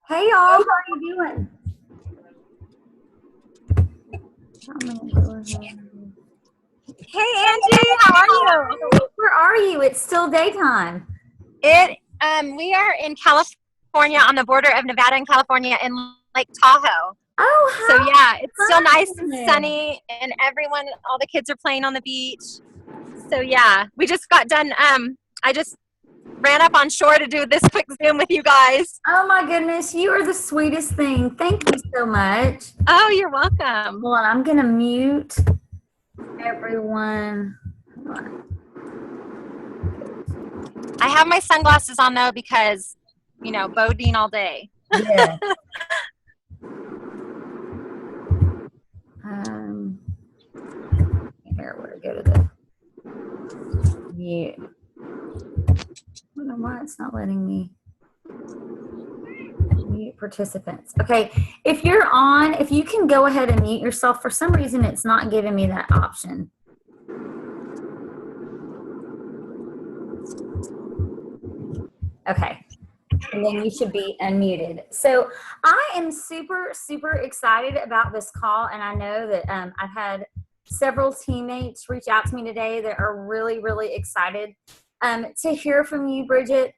Hey y'all, how are you doing? Hey Angie, how are you? Where are you? It's still daytime. We are in California, on the border of Nevada and California, in Lake Tahoe. Oh, hi. So yeah, it's still nice and sunny, and all the kids are playing on the beach. So yeah, we just got done. I just ran up on shore to do this quick Zoom with you guys. Oh my goodness, you are the sweetest thing. Thank you so much. Oh, you're welcome. Hold on, I'm gonna mute everyone. I have my sunglasses on though because, boating all day. Yeah. Here, where to go to the mute. I don't know why it's not letting me mute participants. Okay, if you're on, if you can go ahead and mute yourself. For some reason, it's not giving me that option. Okay, and then you should be unmuted. So I am super, super excited about this call, and I know that I've had several teammates reach out to me today that are really, really excited to hear from you, Bridget.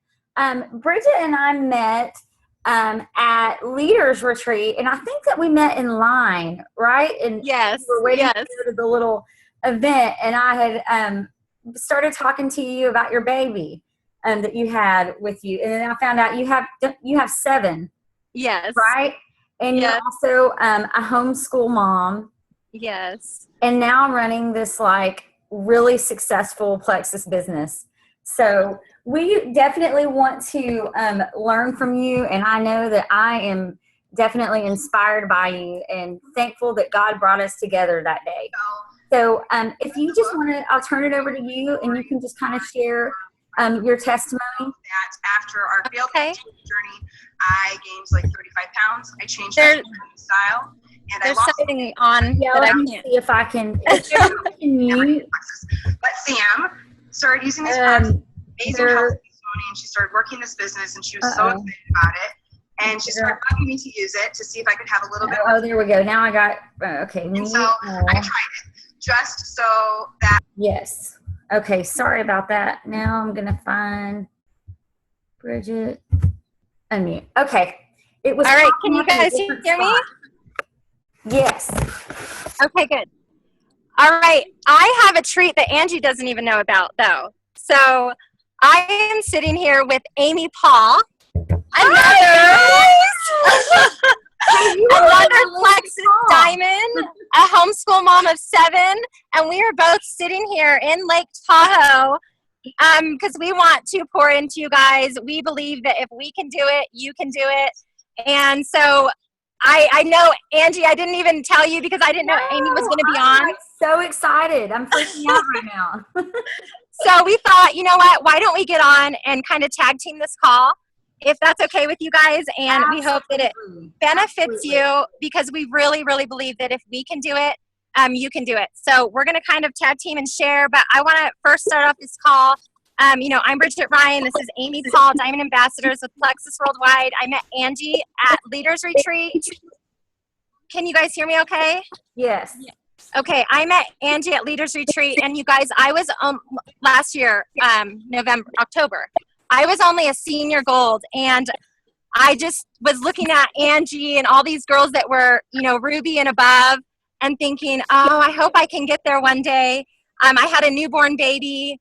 Bridget and I met at Leaders Retreat, and I think that we met in line, right? And yes, we were waiting to go to the little event, and I had started talking to you about your baby that you had with you, and then I found out you have 7. Yes. Right? And yes. You're also a homeschool mom. Yes. And now I'm running this like really successful Plexus business. So we definitely want to learn from you. And I know that I am definitely inspired by you and thankful that God brought us together that day. So if you just want to, I'll turn it over to you and you can just kind of share your testimony. That after our failed journey, I gained like 35 pounds. I changed my style. And there's I lost something on yeah, that let I me can't. see if I can. Mute. But Sam started using this amazing health testimony, and she started working this business, and she was so excited about it. And she started bugging me to use it to see if I could have a little bit. Oh, there we go. Now I got okay. And so I tried it just so that. Yes. Okay. Sorry about that. Now I'm gonna find Bridget. Unmute. Okay. It was all right. Can you guys hear me? Yes. Okay, good. All right. I have a treat that Angie doesn't even know about, though. So I am sitting here with Amy Paul. Another Plexus Diamond, a homeschool mom of 7. And we are both sitting here in Lake Tahoe because we want to pour into you guys. We believe that if we can do it, you can do it. And so I know, Angie, I didn't even tell you because I didn't know Amy was going to be on. I'm so excited. I'm freaking out right now. So we thought, you know what, why don't we get on and kind of tag team this call, if that's okay with you guys. And we hope that it benefits you because we really, really believe that if we can do it, you can do it. So we're going to kind of tag team and share, but I want to first start off this call. I'm Bridget Ryan. This is Amy Paul, Diamond Ambassadors with Plexus Worldwide. I met Angie at Leaders Retreat. Can you guys hear me okay? Yes. Okay, I met Angie at Leaders Retreat, and you guys, I was last year, October. I was only a senior gold, and I just was looking at Angie and all these girls that were, Ruby and above, and thinking, oh, I hope I can get there one day. I had a newborn baby.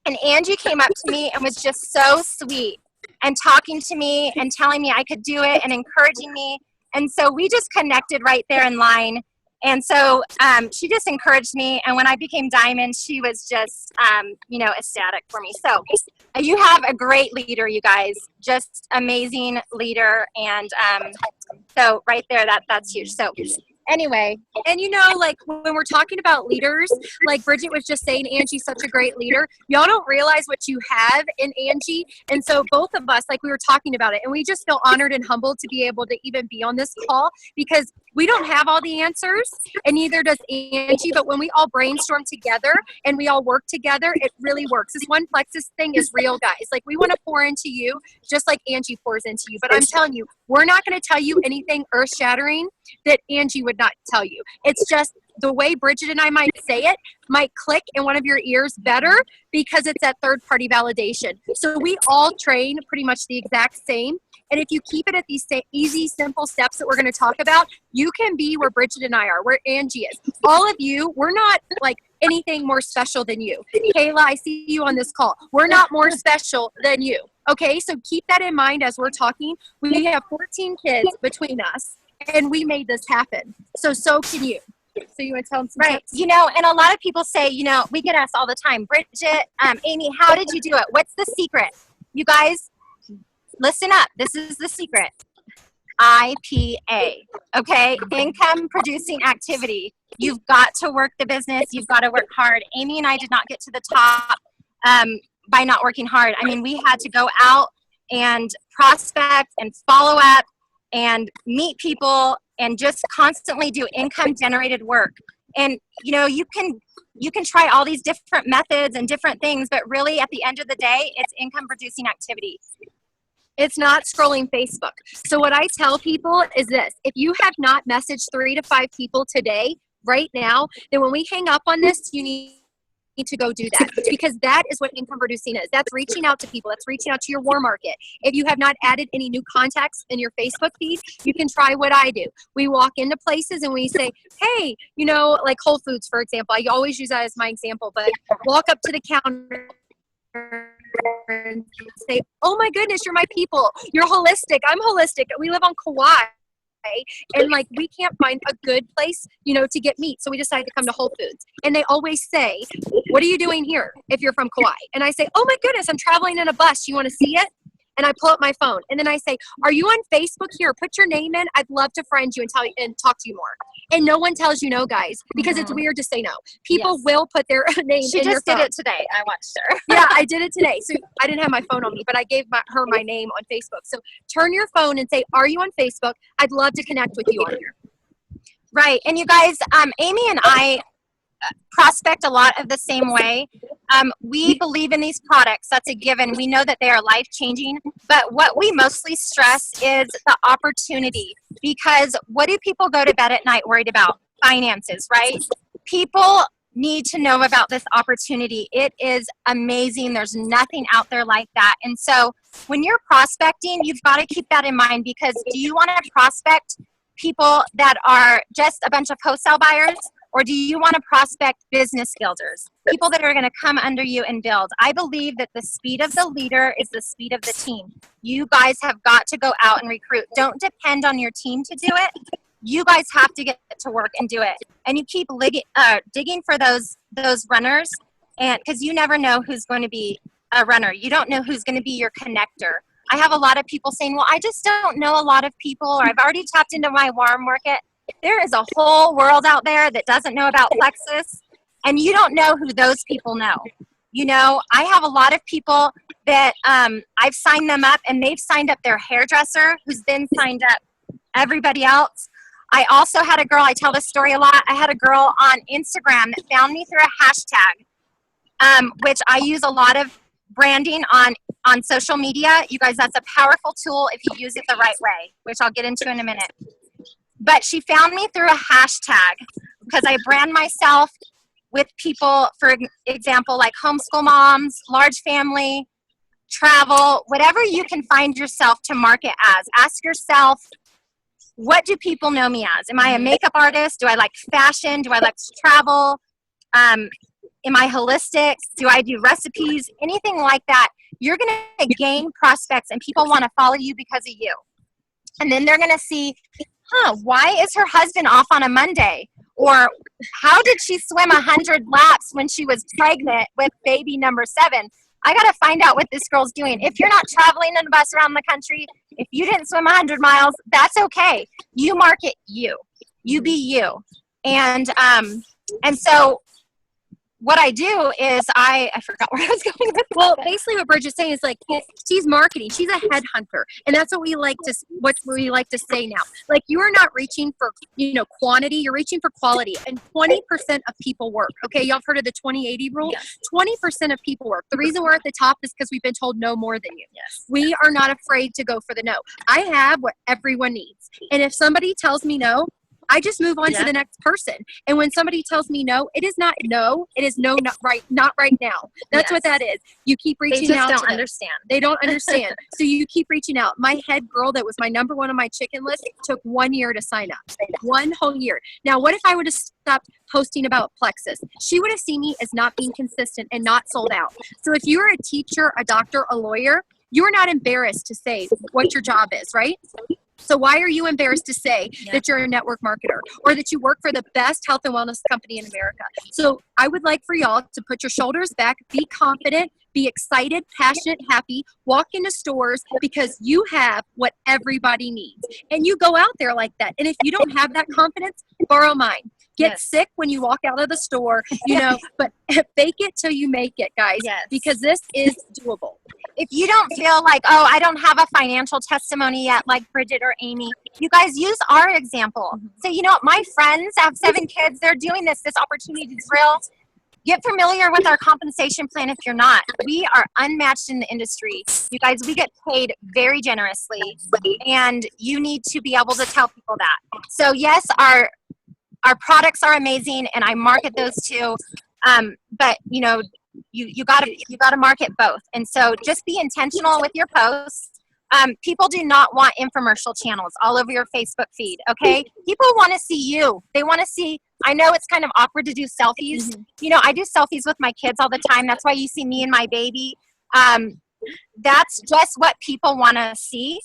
And Angie came up to me and was just so sweet and talking to me and telling me I could do it and encouraging me. And so we just connected right there in line. And so she just encouraged me. And when I became Diamond, she was just, ecstatic for me. So you have a great leader, you guys, just amazing leader. And so right there, that's huge. So anyway, and when we're talking about leaders, like Bridget was just saying, Angie's such a great leader. Y'all don't realize what you have in Angie. And so both of us, like we were talking about it, and we just feel honored and humbled to be able to even be on this call because We don't have all the answers, and neither does Angie, but when we all brainstorm together and we all work together, it really works. This One Plexus thing is real, guys. Like, we want to pour into you just like Angie pours into you. But I'm telling you, we're not going to tell you anything earth-shattering that Angie would not tell you. It's just the way Bridget and I might say it might click in one of your ears better because it's that third-party validation. So we all train pretty much the exact same. And if you keep it at these easy, simple steps that we're going to talk about, you can be where Bridget and I are, where Angie is. All of you, we're not like anything more special than you. Kayla, I see you on this call. We're not more special than you. Okay, so keep that in mind as we're talking. We have 14 kids between us, and we made this happen. So can you. So you want to tell them some tips? Right. And a lot of people say, we get asked all the time, Bridget, Amy, how did you do it? What's the secret? You guys, listen up. This is the secret. IPA, okay? Income producing activity. You've got to work the business. You've got to work hard. Amy and I did not get to the top by not working hard. I mean, we had to go out and prospect and follow up and meet people and just constantly do income generated work. And you can try all these different methods and different things, but really at the end of the day, it's income producing activity. It's not scrolling Facebook. So what I tell people is this: if you have not messaged 3 to 5 people today, right now, then when we hang up on this, you need to go do that, because that is what income producing is. That's reaching out to people. That's reaching out to your warm market. If you have not added any new contacts in your Facebook feed, you can try what I do. We walk into places and we say, hey, like Whole Foods, for example. I always use that as my example, but walk up to the counter and say, oh my goodness, you're my people. You're holistic. I'm holistic. We live on Kauai. And like, we can't find a good place, to get meat. So we decided to come to Whole Foods. And they always say, what are you doing here if you're from Kauai? And I say, oh my goodness, I'm traveling in a bus. You want to see it? And I pull up my phone. And then I say, are you on Facebook here? Put your name in. I'd love to friend you and talk to you more. And no one tells you no, guys, because it's weird to say no. People will put their name in your phone. She just did it today. I watched her. Yeah, I did it today. So I didn't have my phone on me, but I gave her my name on Facebook. So turn your phone and say, are you on Facebook? I'd love to connect with you on here. Right. And you guys, Amy and I prospect a lot of the same way. We believe in these products. That's a given. We know that they are life-changing. But what we mostly stress is the opportunity. Because what do people go to bed at night worried about? Finances, right? People need to know about this opportunity. It is amazing. There's nothing out there like that. And so when you're prospecting, you've got to keep that in mind, because do you want to prospect people that are just a bunch of wholesale buyers? Or do you want to prospect business builders, people that are going to come under you and build? I believe that the speed of the leader is the speed of the team. You guys have got to go out and recruit. Don't depend on your team to do it. You guys have to get to work and do it. And you keep digging for those runners, and because you never know who's going to be a runner. You don't know who's going to be your connector. I have a lot of people saying, well, I just don't know a lot of people, or I've already tapped into my warm market. There is a whole world out there that doesn't know about Plexus, and you don't know who those people know. I have a lot of people that I've signed them up, and they've signed up their hairdresser, who's then signed up everybody else. I also had a girl, I tell this story a lot, I had a girl on Instagram that found me through a hashtag, which I use a lot of branding on social media. You guys, that's a powerful tool if you use it the right way, which I'll get into in a minute. But she found me through a hashtag because I brand myself with people, for example, like homeschool moms, large family, travel, whatever you can find yourself to market as. Ask yourself, what do people know me as? Am I a makeup artist? Do I like fashion? Do I like to travel? Am I holistic? Do I do recipes? Anything like that. You're going to gain prospects, and people want to follow you because of you. And then they're going to see, why is her husband off on a Monday? Or how did she swim 100 laps when she was pregnant with baby number 7? I got to find out what this girl's doing. If you're not traveling in a bus around the country, if you didn't swim 100 miles, that's okay. You market you. You be you. And so what I do is I forgot where I was going with that. Well, basically what Bridget's saying is like, she's marketing. She's a headhunter. And that's what we like to say now. Like, you are not reaching for, quantity, you're reaching for quality. And 20% of people work. Okay, y'all have heard of the 20-80 rule? Yes. 20% of people work. The reason we're at the top is because we've been told no more than you. Yes. We are not afraid to go for the no. I have what everyone needs. And if somebody tells me no, I just move on to the next person. And when somebody tells me no, it is not no. It is no, not right now. That's what that is. You keep reaching out. They just to don't them. understand. They don't understand. So you keep reaching out. My head girl that was my number one on my chicken list took 1 year to sign up. 1 whole year. Now, what if I would have stopped posting about Plexus? She would have seen me as not being consistent and not sold out. So if you're a teacher, a doctor, a lawyer, you're not embarrassed to say what your job is, right? So why are you embarrassed to say that you're a network marketer or that you work for the best health and wellness company in America? So I would like for y'all to put your shoulders back, be confident, be excited, passionate, happy, walk into stores because you have what everybody needs. And you go out there like that. And if you don't have that confidence, borrow mine. Get sick when you walk out of the store, but fake it till you make it, guys, because this is doable. If you don't feel like, oh, I don't have a financial testimony yet, like Bridget or Amy, you guys use our example. So, my friends have 7 kids. They're doing this. This opportunity is real. Get familiar with our compensation plan if you're not. We are unmatched in the industry. You guys, we get paid very generously, and you need to be able to tell people that. So, yes, our products are amazing, and I market those too. But you gotta market both, and so just be intentional with your posts. People do not want infomercial channels all over your Facebook feed. Okay, people want to see you. They want to see. I know it's kind of awkward to do selfies. I do selfies with my kids all the time. That's why you see me and my baby. That's just what people want to see.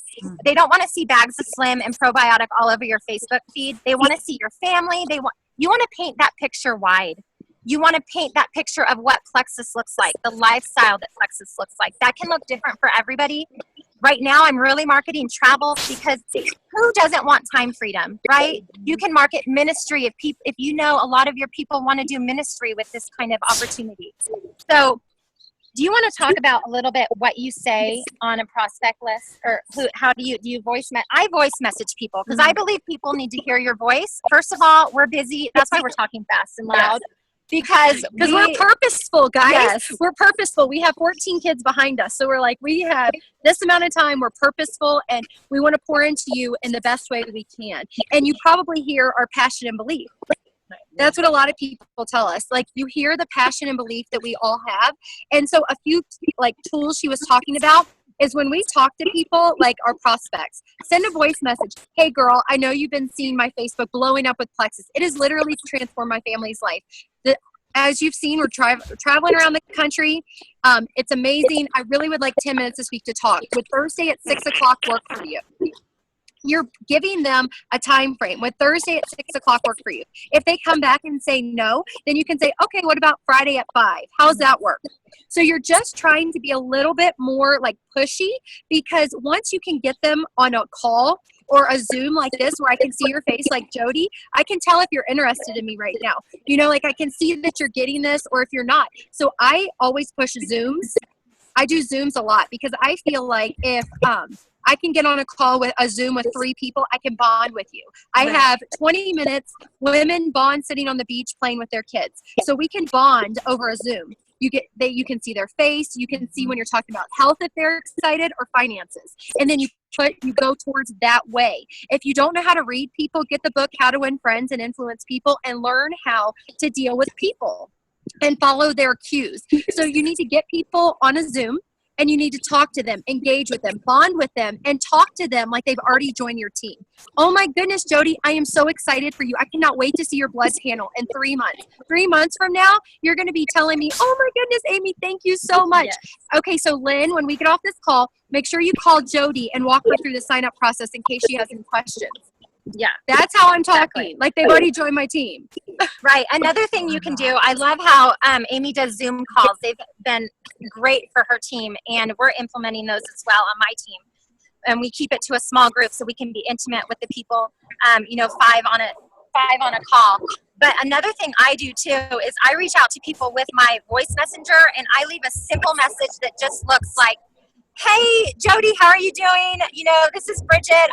They don't want to see bags of Slim and probiotic all over your Facebook feed. They want to see your family. You want to paint that picture wide. You want to paint that picture of what Plexus looks like, the lifestyle that Plexus looks like. That can look different for everybody. Right now, I'm really marketing travel because who doesn't want time freedom, right? You can market ministry if you know a lot of your people want to do ministry with this kind of opportunity. So, do you want to talk about a little bit what you say on a prospect list, or how do you voice I voice message people because I believe people need to hear your voice. First of all, we're busy. That's why we're talking fast and loud. Because we're purposeful, guys. Yes. We're purposeful. We have 14 kids behind us. So we're like, we have this amount of time. We're purposeful, and we want to pour into you in the best way we can. And you probably hear our passion and belief. That's what a lot of people tell us. Like, you hear the passion and belief that we all have. And so a few tools she was talking about is when we talk to people, like our prospects, send a voice message. Hey girl, I know you've been seeing my Facebook blowing up with Plexus. It has literally transformed my family's life. As you've seen, we're traveling around the country. It's amazing. I really would like 10 minutes this week to talk. Would Thursday at 6 o'clock work for you? You're giving them a time frame. Would Thursday at 6 o'clock work for you? If they come back and say no, then you can say, okay, what about Friday at 5? How's that work? So you're just trying to be a little bit more pushy, because once you can get them on a call or a Zoom like this where I can see your face like Jody, I can tell if you're interested in me right now. I can see that you're getting this or if you're not. So I always push Zooms. I do Zooms a lot because I feel like if I can get on a call with a Zoom with 3 people, I can bond with you. I have 20 minutes, women bond sitting on the beach playing with their kids. So we can bond over a Zoom. You can see their face. You can see when you're talking about health if they're excited, or finances. And then you go towards that way. If you don't know how to read people, get the book How to Win Friends and Influence People and learn how to deal with people and follow their cues. So you need to get people on a Zoom, and you need to talk to them, engage with them, bond with them, and talk to them like they've already joined your team. Oh my goodness, Jody, I am so excited for you. I cannot wait to see your blood panel in 3 months. 3 months from now, you're going to be telling me, oh my goodness, Amy, thank you so much. Yes. Okay, so Lynn, when we get off this call, make sure you call Jody and walk her through the sign-up process in case she has any questions. Yeah. That's how I'm talking. Like they've already joined my team. Right. Another thing you can do, I love how Amy does Zoom calls. They've been great for her team, and we're implementing those as well on my team. And we keep it to a small group so we can be intimate with the people, 5 on a call. But another thing I do too is I reach out to people with my voice messenger, and I leave a simple message that just looks like, "Hey, Jody, how are you doing? You know, this is Bridget.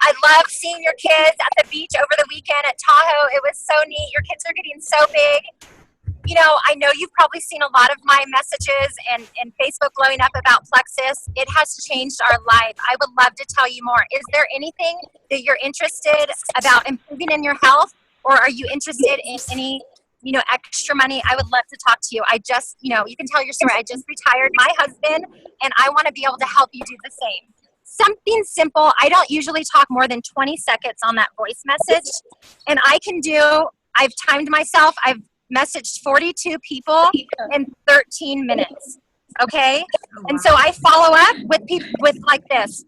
I love seeing your kids at the beach over the weekend at Tahoe. It was so neat. Your kids are getting so big. You know, I know you've probably seen a lot of my messages and Facebook blowing up about Plexus. It has changed our life. I would love to tell you more. Is there anything that you're interested about improving in your health, or are you interested in any, you know, extra money? I would love to talk to you. I just, you know, you can tell your story. I just retired my husband, and I want to be able to help you do the same. Something simple. I don't usually talk more than 20 seconds on that voice message, and I've timed myself. I've messaged 42 people in 13 minutes. Okay. And so I follow up with people with like this.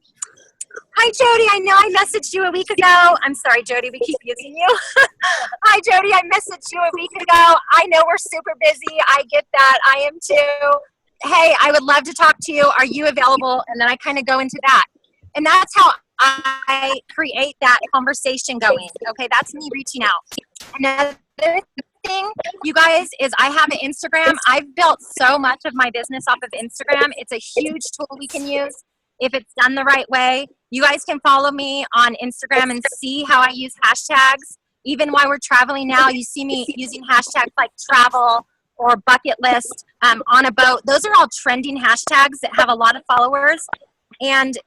"Hi, Jody. I know I messaged you a week ago." I'm sorry, Jody. We keep using you. "Hi, Jody. I messaged you a week ago. I know we're super busy. I get that. I am too. Hey, I would love to talk to you. Are you available?" And then I kind of go into that. And that's how I create that conversation going. Okay. That's me reaching out. Another thing, you guys, is I have an Instagram. I've built so much of my business off of Instagram. It's a huge tool we can use if it's done the right way. You guys can follow me on Instagram and see how I use hashtags. Even while we're traveling now, you see me using hashtags like travel or bucket list, on a boat. Those are all trending hashtags that have a lot of followers. And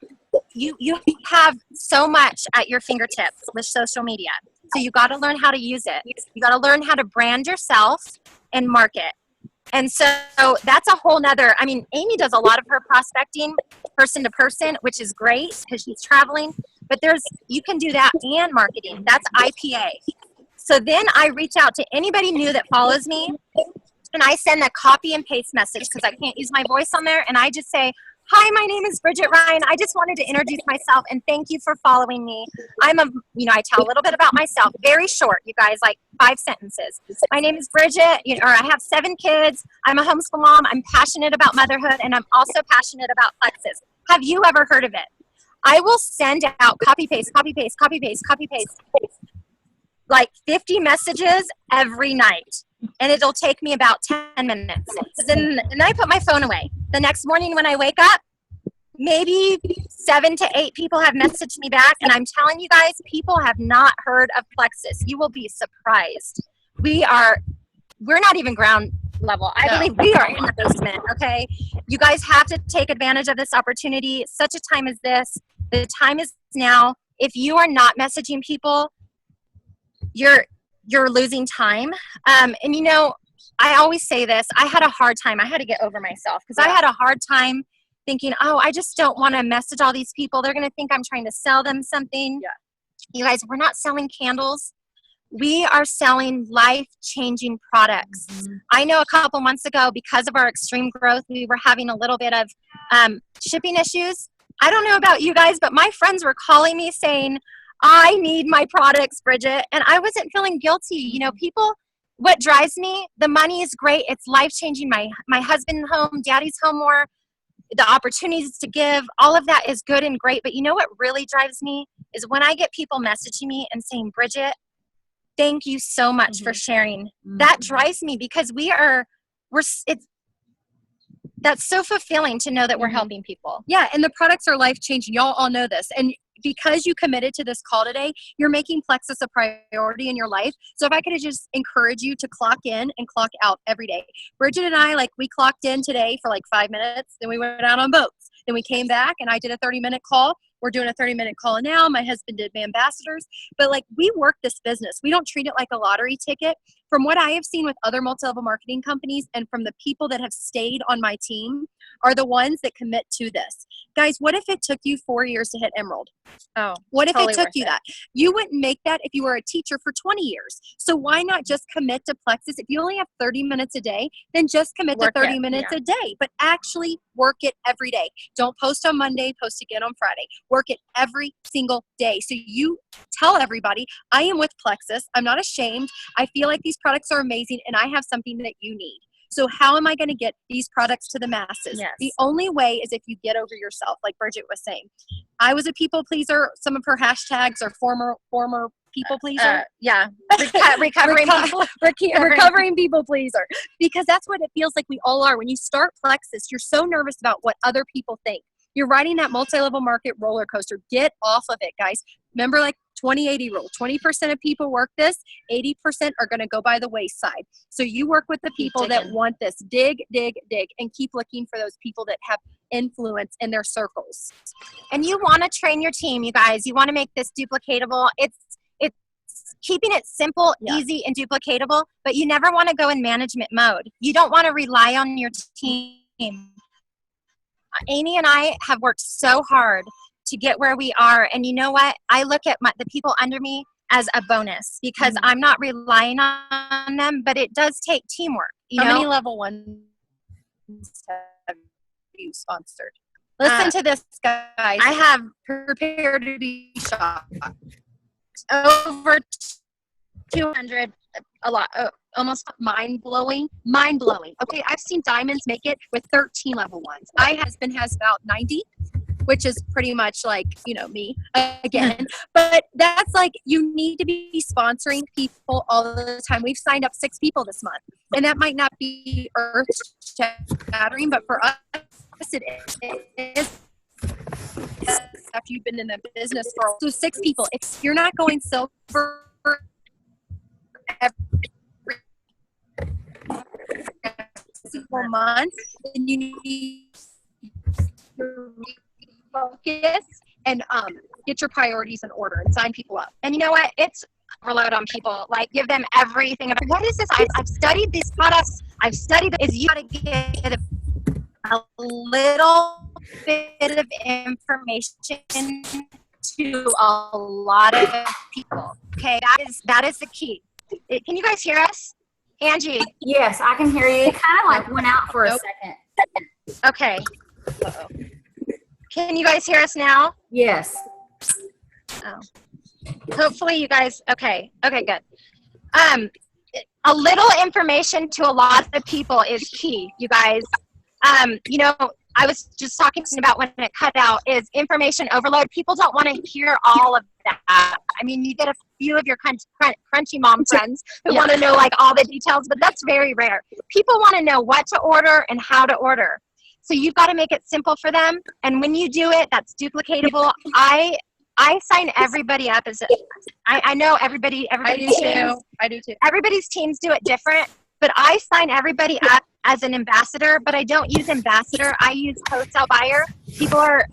you have so much at your fingertips with social media. So you got to learn how to use it. You got to learn how to brand yourself and market. And so that's a whole nother, I mean, Amy does a lot of her prospecting person to person, which is great because she's traveling, but you can do that and marketing. That's IPA. So then I reach out to anybody new that follows me, and I send a copy and paste message because I can't use my voice on there. And I just say, "Hi, my name is Bridget Ryan. I just wanted to introduce myself and thank you for following me. I tell a little bit about myself, very short, you guys, like 5 sentences. My name is Bridget, or I have 7 kids. I'm a homeschool mom. I'm passionate about motherhood, and I'm also passionate about Plexus. Have you ever heard of it?" I will send out copy paste, copy paste, copy paste, copy paste, like 50 messages every night. And it'll take me about 10 minutes. And then I put my phone away. The next morning when I wake up, maybe 7 to 8 people have messaged me back. And I'm telling you guys, people have not heard of Plexus. You will be surprised. We're not even ground level. I believe we are in the basement, okay? You guys have to take advantage of this opportunity. Such a time as this. The time is now. If you are not messaging people, you're losing time. And you know, I always say this, I had a hard time. I had to get over myself because I had a hard time thinking, oh, I just don't want to message all these people. They're going to think I'm trying to sell them something. Yeah. You guys, we're not selling candles. We are selling life-changing products. Mm-hmm. I know a couple months ago, because of our extreme growth, we were having a little bit of shipping issues. I don't know about you guys, but my friends were calling me saying, "I need my products, Bridget." And I wasn't feeling guilty. You know, people, what drives me, the money is great. It's life-changing. My husband home, daddy's home more, the opportunities to give, all of that is good and great. But you know what really drives me is when I get people messaging me and saying, "Bridget, thank you so much for sharing." Mm-hmm. That drives me because that's so fulfilling to know that we're helping people. Yeah, and the products are life-changing. Y'all all know this. And because you committed to this call today, you're making Plexus a priority in your life. So if I could just encourage you to clock in and clock out every day. Bridget and I, we clocked in today for 5 minutes. Then we went out on boats. Then we came back and I did a 30-minute call. We're doing a 30-minute call now. My husband did ambassadors. But we work this business. We don't treat it like a lottery ticket. From what I have seen with other multi-level marketing companies and from the people that have stayed on my team are the ones that commit to this. Guys, what if it took you 4 years to hit Emerald? Oh, what if totally it took you that? You wouldn't make that if you were a teacher for 20 years. So why not just commit to Plexus? If you only have 30 minutes a day, then just commit to 30 minutes a day. But actually work it every day. Don't post on Monday, post again on Friday. Work it every single day. So you tell everybody, I am with Plexus. I'm not ashamed. I feel like these products are amazing and I have something that you need. So how am I going to get these products to the masses? Yes. The only way is if you get over yourself, like Bridget was saying. I was a people pleaser. Some of her hashtags are former people pleaser. Yeah. Recovering people. Recovering people pleaser. Because that's what it feels like we all are. When you start Plexus, you're so nervous about what other people think. You're riding that multi-level market roller coaster. Get off of it, guys. Remember, like 20-80 rule. 20% of people work this. 80% are going to go by the wayside. So you work with the people that want this. Dig, dig, dig, and keep looking for those people that have influence in their circles. And you want to train your team, you guys. You want to make this duplicatable. It's keeping it simple, easy, and duplicatable, but you never want to go in management mode. You don't want to rely on your team. Amy and I have worked so hard to get where we are. And you know what? I look at the people under me as a bonus because I'm not relying on them, but it does take teamwork. How many level ones have you sponsored? Listen to this, guys. I have Prepare to be shocked. over 200, a lot, almost mind-blowing. Okay, I've seen diamonds make it with 13 level ones. My husband has about 90, which is pretty much like, me again. But that's like, you need to be sponsoring people all the time. We've signed up 6 people this month. And that might not be earth-shattering, but for us, it is. After you've been in the business for 6 people, if you're not going silver every single month, then you need to focus and get your priorities in order and sign people up. And you know what? It's overload on people. Like, give them everything. What is this? I've studied these products. I've studied. Is you got to get a little bit of information to a lot of people. Okay, that is the key. Can you guys hear us? Angie? Yes, I can hear you. It kind of like went out for a second. Okay. Uh-oh. Can you guys hear us now? Yes. Oh. Hopefully you guys, okay, good. A little information to a lot of people is key, you guys. I was just talking about when it cut out is information overload. People don't want to hear all of that. I mean, you get a few of your crunchy mom friends who want to know like all the details, but that's very rare. People want to know what to order and how to order. So you've got to make it simple for them. And when you do it, that's duplicatable. I sign everybody up as I know everybody I do too. Everybody's teams do it different, but I sign everybody up as an ambassador, but I don't use ambassador. I use wholesale buyer. People are,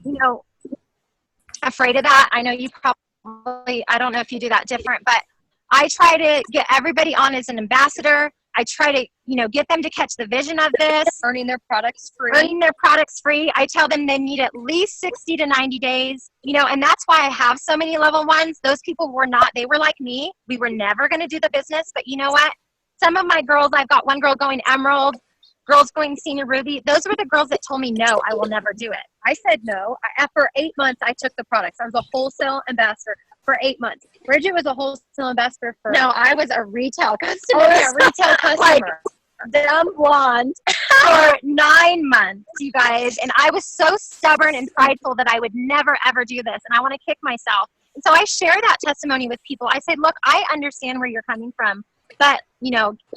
afraid of that. I know you probably, I don't know if you do that different, but I try to get everybody on as an ambassador. I try to, get them to catch the vision of this. Earning their products free. I tell them they need at least 60 to 90 days, and that's why I have so many level ones. Those people they were like me. We were never going to do the business, but you know what? Some of my girls, I've got one girl going Emerald, girls going Senior Ruby. Those were the girls that told me, no, I will never do it. I said no. After 8 months, I took the products. I was a wholesale ambassador for 8 months. Bridget was a wholesale ambassador for... No, I was a retail customer. Oh, yeah, retail customer. Like, dumb blonde for 9 months, you guys. And I was so stubborn and prideful that I would never, ever do this. And I want to kick myself. And so I share that testimony with people. I say, look, I understand where you're coming from, but,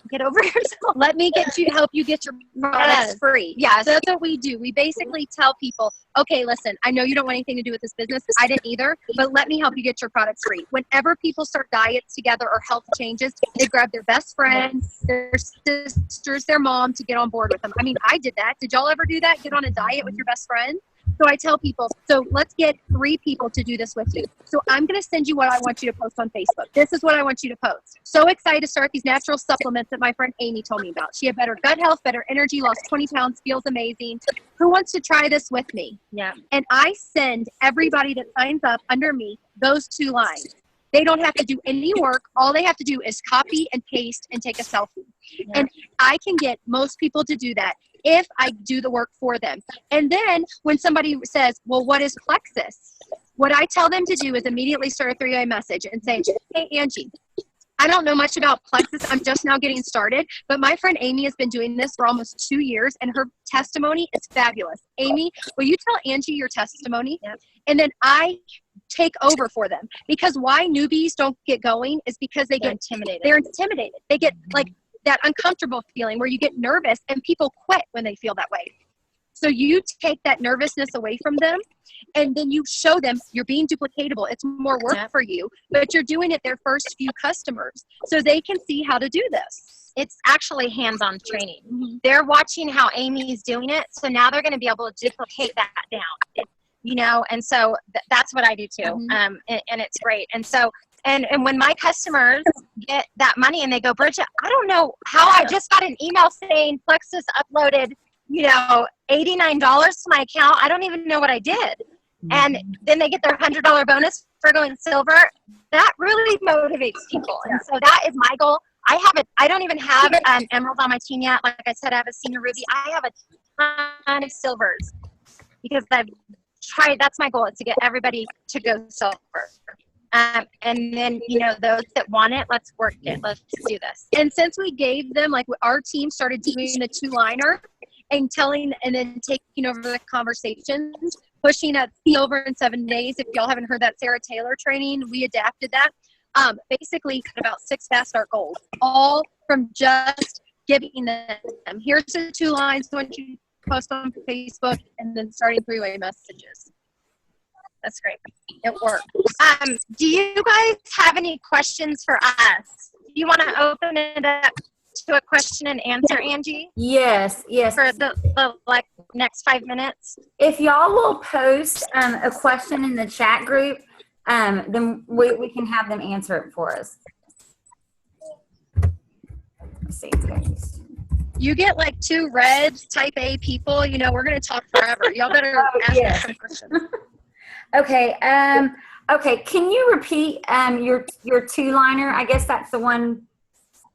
get over yourself. Let me help you get your products free. Yes. So that's what we do. We basically tell people, okay, listen, I know you don't want anything to do with this business. I didn't either, but let me help you get your products free. Whenever people start diets together or health changes, they grab their best friend, their sisters, their mom to get on board with them. I mean, I did that. Did y'all ever do that? Get on a diet with your best friend? So I tell people, so let's get 3 people to do this with you. So I'm going to send you what I want you to post on Facebook. This is what I want you to post. So excited to start these natural supplements that my friend Amy told me about. She had better gut health, better energy, lost 20 pounds, feels amazing. Who wants to try this with me? Yeah. And I send everybody that signs up under me those 2 lines. They don't have to do any work. All they have to do is copy and paste and take a selfie. Yeah. And I can get most people to do that if I do the work for them. And then when somebody says, well, what is Plexus? What I tell them to do is immediately start a 3-way message and say, hey, Angie, I don't know much about Plexus. I'm just now getting started, but my friend Amy has been doing this for almost 2 years and her testimony is fabulous. Amy, will you tell Angie your testimony? Yep. And then I take over for them. Because why newbies don't get going is because they get intimidated. They're intimidated. They get like that uncomfortable feeling where you get nervous, and people quit when they feel that way. So you take that nervousness away from them, and then you show them you're being duplicatable. It's more work for you, but you're doing it their first few customers so they can see how to do this. It's actually hands-on training. Mm-hmm. They're watching how Amy's doing it, so now they're going to be able to duplicate that down. You know, and so that's what I do too. Mm-hmm. And it's great. And so, and when my customers get that money and they go, Bridget, I don't know how I just got an email saying Plexus uploaded, you know, $89 to my account. I don't even know what I did. And then they get their $100 bonus for going silver. That really motivates people. And so that is my goal. I don't even have an emerald on my team yet. Like I said, I have a senior ruby. I have a ton of silvers because I've tried. That's my goal, is to get everybody to go silver. And then, you know, those that want it, let's work it. Let's do this. And since we gave them, like our team started doing the 2-liner and then taking over the conversations, pushing at silver in 7 days. If y'all haven't heard that Sarah Taylor training, we adapted that. Basically about 6 fast start goals, all from just giving them, here's the 2 lines I want you to post on Facebook, and then starting 3-way messages. That's great. It worked. Do you guys have any questions for us? Do you want to open it up to a question and answer, Angie? Yes. For the like next 5 minutes. If y'all will post a question in the chat group, then we can have them answer it for us. Let's see. You get like 2 red type A people, you know, we're going to talk forever. Y'all better ask us some questions. Okay. Okay. Can you repeat your 2-liner? I guess that's the one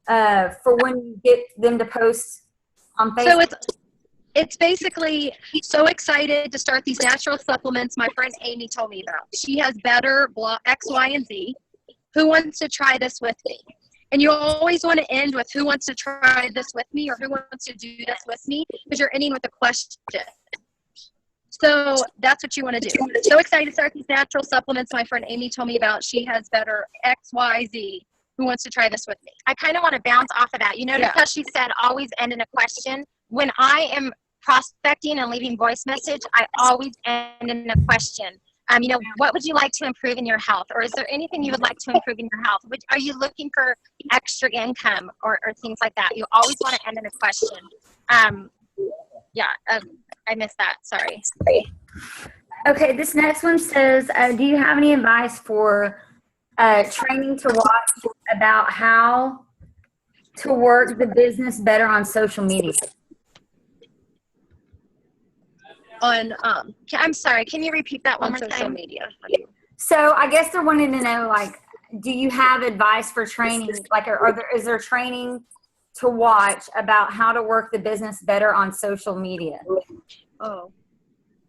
for when you get them to post on Facebook. So it's basically so excited to start these natural supplements my friend Amy told me about. She has better X, Y, and Z. Who wants to try this with me? And you always want to end with who wants to try this with me, or who wants to do this with me, because you're ending with a question. So that's what you want to do. So excited to start these natural supplements my friend Amy told me about. She has better X, Y, Z. Who wants to try this with me? I kind of want to bounce off of that. You know, because she said always end in a question. When I am prospecting and leaving voice message, I always end in a question. You know, what would you like to improve in your health? Or is there anything you would like to improve in your health? Are you looking for extra income or things like that? You always want to end in a question. I missed that. Sorry. Okay, this next one says, do you have any advice for training to watch about how to work the business better on social media? I'm sorry. Can you repeat that one more social time? media. So I guess they're wanting to know, like, do you have advice for training? Like, is there training to watch about how to work the business better on social media? Oh.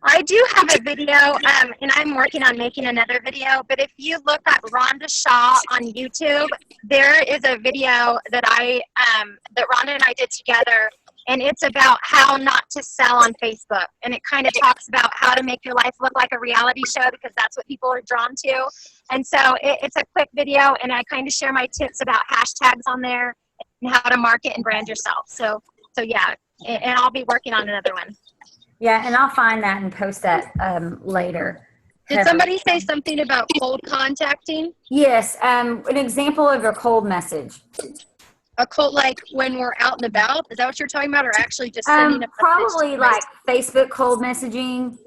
I do have a video, and I'm working on making another video, but if you look at Rhonda Shaw on YouTube, there is a video that that Rhonda and I did together, and it's about how not to sell on Facebook. And it kind of talks about how to make your life look like a reality show, because that's what people are drawn to. And so it's a quick video, and I kind of share my tips about hashtags on there and how to market and brand yourself. So yeah, and I'll be working on another one. Yeah, and I'll find that and post that later. Did somebody say something about cold contacting? Yes, an example of a cold message. A cold, like when we're out and about? Is that what you're talking about, or actually just sending a probably like Facebook cold messaging.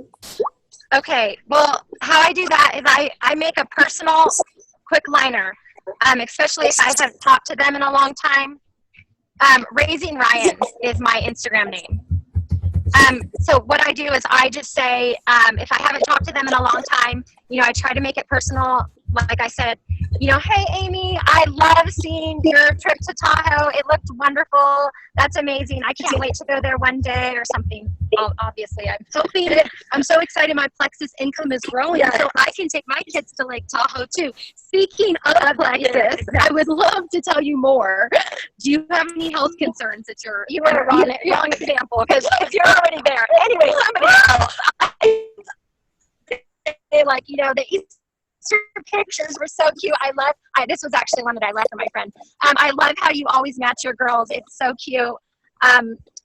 Okay, well, how I do that is I make a personal quick liner, especially if I haven't talked to them in a long time. Raising Ryan is my Instagram name. So what I do is I just say, if I haven't talked to them in a long time, you know, I try to make it personal. Like I said, you know, hey, Amy, I love seeing your trip to Tahoe. It looked wonderful. That's amazing. I can't wait to go there one day or something. Well, obviously, I'm so excited my Plexus income is growing, so I can take my kids to Lake Tahoe too. Speaking of Plexus, I would love to tell you more. Do you have any health concerns that you were a wrong example, because you're already there. Anyway, somebody else. Like, you know, the East pictures were so cute. This was actually one that I left for my friend. I love how you always match your girls. It's so cute.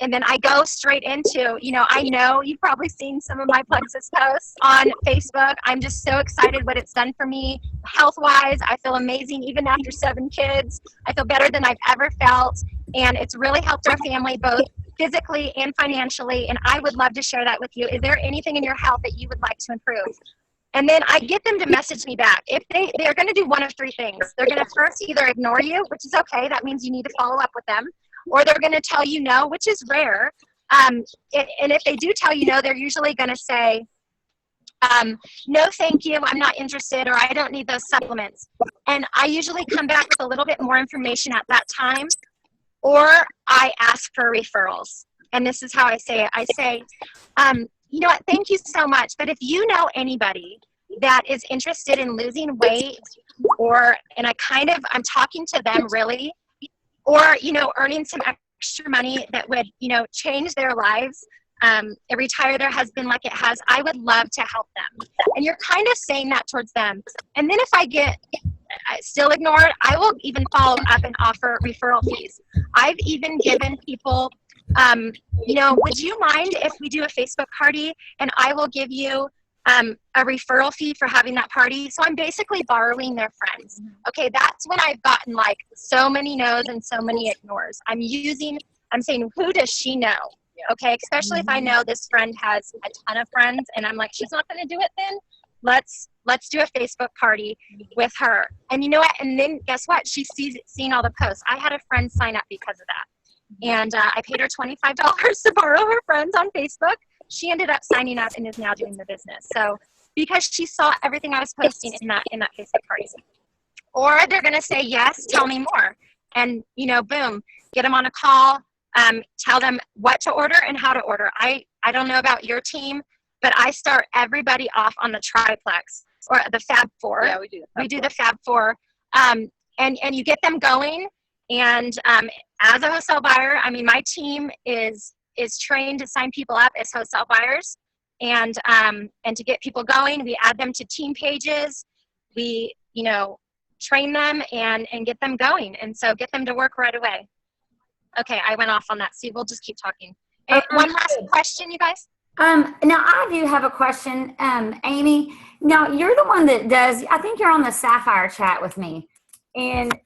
And then I go straight into, I know you've probably seen some of my Plexus posts on Facebook. I'm just so excited what it's done for me. Health-wise, I feel amazing. Even after 7 kids, I feel better than I've ever felt. And it's really helped our family both physically and financially. And I would love to share that with you. Is there anything in your health that you would like to improve? And then I get them to message me back. If they're going to do one of 3 things. They're going to first either ignore you, which is okay. That means you need to follow up with them. Or they're going to tell you no, which is rare. And if they do tell you no, they're usually going to say, no, thank you, I'm not interested, or I don't need those supplements. And I usually come back with a little bit more information at that time, or I ask for referrals. And this is how I say it. I say, you know what, thank you so much, but if you know anybody that is interested in losing weight, and I'm talking to them really, or, earning some extra money that would, change their lives, retire their husband like it has, I would love to help them. And you're kind of saying that towards them. And then if I get still ignored, I will even follow up and offer referral fees. I've even given people, would you mind if we do a Facebook party and I will give you a referral fee for having that party? So I'm basically borrowing their friends. Okay, that's when I've gotten like so many no's and so many ignores. I'm saying, who does she know? Okay, especially if I know this friend has a ton of friends and I'm like, she's not going to do it then? Let's do a Facebook party with her. And you know what? And then guess what? She's seen all the posts. I had a friend sign up because of that. And I paid her $25 to borrow her friends on Facebook. She ended up signing up and is now doing the business. So because she saw everything I was posting in that Facebook party. Or they're going to say, yes, tell me more. And, boom, get them on a call, tell them what to order and how to order. I don't know about your team, but I start everybody off on the triplex or the Fab 4. Yeah, we do the Fab 4. And you get them going. And as a wholesale buyer, my team is trained to sign people up as wholesale buyers and to get people going. We add them to team pages. We, train them and get them going. And so get them to work right away. Okay, I went off on that. See, we'll just keep talking. One last question, you guys. Now I do have a question, Amy. Now you're the one that does, I think you're on the Sapphire chat with me. And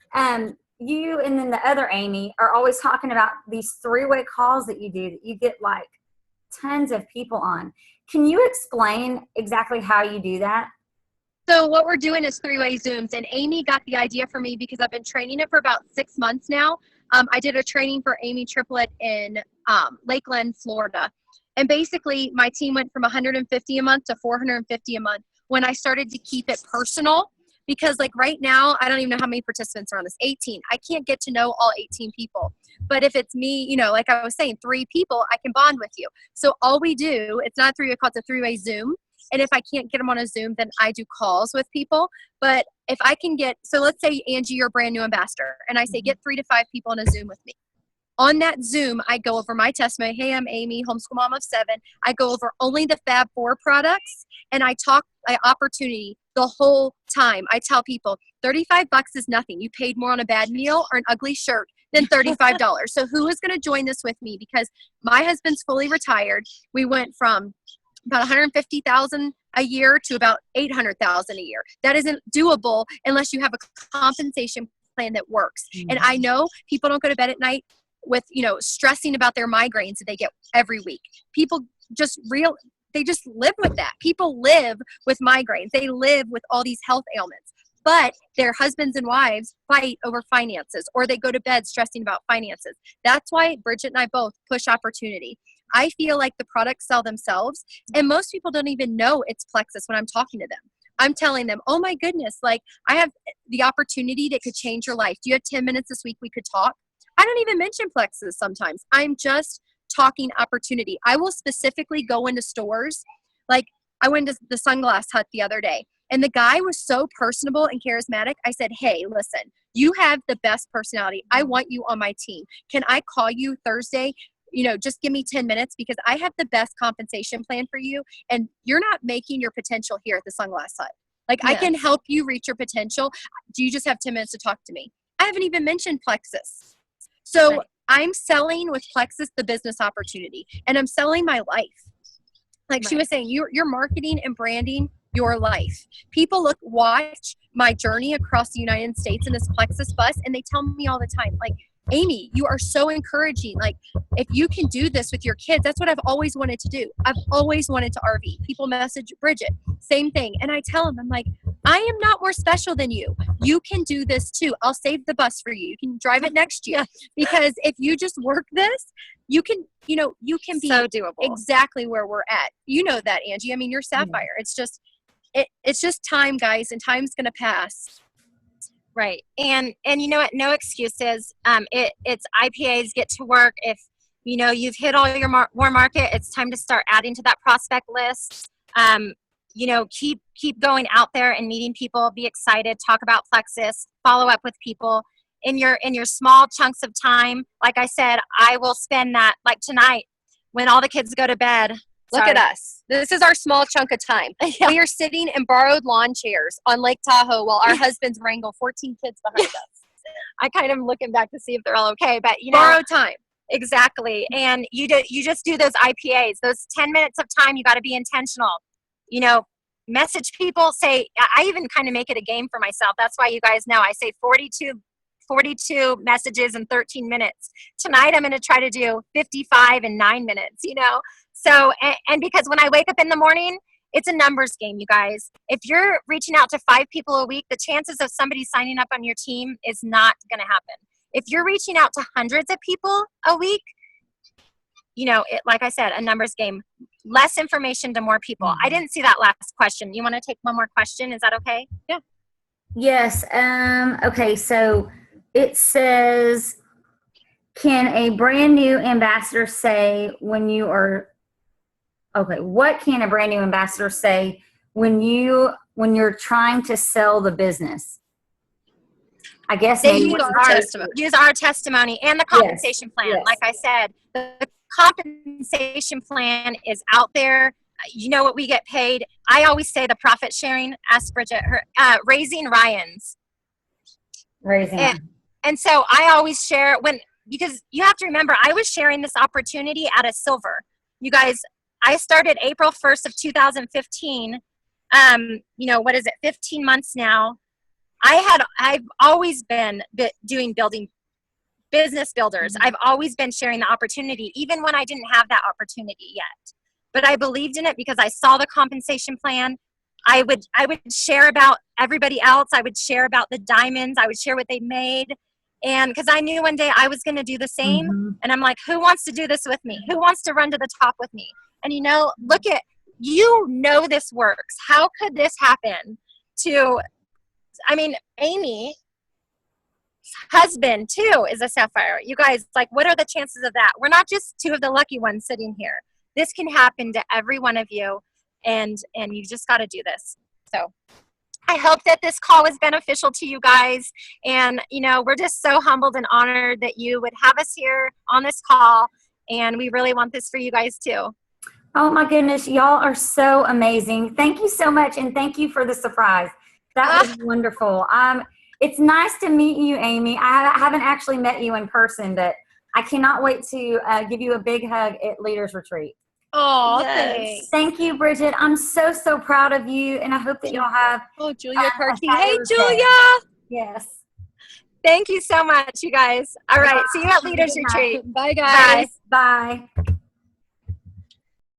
you and then the other Amy are always talking about these 3-way calls that you do that you get like tons of people on. Can you explain exactly how you do that? So what we're doing is 3-way Zooms, and Amy got the idea for me because I've been training it for about 6 months now. I did a training for Amy Triplett in Lakeland, Florida. And basically my team went from 150 a month to 450 a month when I started to keep it personal. Because like right now, I don't even know how many participants are on this, 18. I can't get to know all 18 people. But if it's me, like I was saying, 3 people, I can bond with you. So all we do, it's not a 3-way call, it's a 3-way Zoom. And if I can't get them on a Zoom, then I do calls with people. But if I can so let's say, Angie, you're a brand new ambassador. And I say, get 3 to 5 people on a Zoom with me. On that Zoom, I go over my testimony. Hey, I'm Amy, homeschool mom of 7. I go over only the Fab 4 products. And I talk opportunity the whole time. I tell people $35 is nothing. You paid more on a bad meal or an ugly shirt than $35. So who is going to join this with me? Because my husband's fully retired. We went from about $150,000 a year to about $800,000 a year. That isn't doable unless you have a compensation plan that works. Mm-hmm. And I know people don't go to bed at night with, stressing about their migraines that they get every week. People they just live with that. People live with migraines. They live with all these health ailments. But their husbands and wives fight over finances, or they go to bed stressing about finances. That's why Bridget and I both push opportunity. I feel like the products sell themselves, and most people don't even know it's Plexus when I'm talking to them. I'm telling them, oh my goodness, like I have the opportunity that could change your life. Do you have 10 minutes this week we could talk? I don't even mention Plexus sometimes. I'm just talking opportunity. I will specifically go into stores. Like I went to the Sunglass Hut the other day, and the guy was so personable and charismatic. I said, hey, listen, you have the best personality. I want you on my team. Can I call you Thursday? Just give me 10 minutes because I have the best compensation plan for you, and you're not making your potential here at the Sunglass Hut. Like I Yes. can help you reach your potential. Do you just have 10 minutes to talk to me? I haven't even mentioned Plexus. So Right. I'm selling with Plexus the business opportunity, and I'm selling my life. Like she Right. was saying, you're marketing and branding your life. People watch my journey across the United States in this Plexus bus, and they tell me all the time, like, Amy, you are so encouraging. Like, if you can do this with your kids, that's what I've always wanted to do. I've always wanted to RV. People message Bridget, same thing. And I tell them, I'm like, I am not more special than you. You can do this too. I'll save the bus for you. You can drive it next year. Because if you just work this, you can be So doable. exactly where we're at. You know that, Angie. I mean, you're Sapphire. It's just time, guys, and time's going to pass. Right. And you know what? No excuses. It's IPAs, get to work. If, you've hit all your warm market, it's time to start adding to that prospect list. Keep going out there and meeting people, be excited, talk about Plexus, follow up with people in your small chunks of time. Like I said, I will spend that, like tonight when all the kids go to bed. Look at us. This is our small chunk of time. Yeah. We are sitting in borrowed lawn chairs on Lake Tahoe while our husbands wrangle 14 kids behind us. I kind of am looking back to see if they're all okay, but Borrowed time. Exactly. And you just do those IPAs, those 10 minutes of time. You got to be intentional, message people, say, I even kind of make it a game for myself. That's why you guys know I say 42 messages in 13 minutes. Tonight, I'm going to try to do 55 in 9 minutes, So, and because when I wake up in the morning, it's a numbers game, you guys. If you're reaching out to 5 people a week, the chances of somebody signing up on your team is not going to happen. If you're reaching out to hundreds of people a week, like I said, a numbers game. Less information to more people. I didn't see that last question. You want to take one more question? Is that okay? Yeah. Yes. Okay. So it says, can a brand new ambassador say when you are, okay, what can a brand new ambassador say when you're trying to sell the business? I guess They maybe use our testimony and the compensation plan. Yes. Like I said, the compensation plan is out there. You know what we get paid. I always say the profit sharing. Ask Bridget. Raising Ryans. And so I always share because you have to remember, I was sharing this opportunity at a silver. You guys, I started April 1st of 2015. What is it? 15 months now. I've always been building business builders. Mm-hmm. I've always been sharing the opportunity, even when I didn't have that opportunity yet. But I believed in it because I saw the compensation plan. I would share about everybody else. I would share about the diamonds. I would share what they made. And because I knew one day I was going to do the same. Mm-hmm. And I'm like, who wants to do this with me? Who wants to run to the top with me? And this works. How could this happen to, Amy's husband too is a Sapphire. You guys, what are the chances of that? We're not just 2 of the lucky ones sitting here. This can happen to every one of you, and you just got to do this. So I hope that this call was beneficial to you guys, and we're just so humbled and honored that you would have us here on this call, and we really want this for you guys too. Oh my goodness, y'all are so amazing. Thank you so much, and thank you for the surprise. That was wonderful. It's nice to meet you, Amy. I haven't actually met you in person, but I cannot wait to give you a big hug at Leaders Retreat. Oh, Yes. thanks. Thank you, Bridget. I'm so, so proud of you, and I hope that y'all have Julia Carty. a Hey, fabulous day. Julia! Yes. Thank you so much, you guys. All right, see you at Leaders Retreat. Bye, guys. Bye.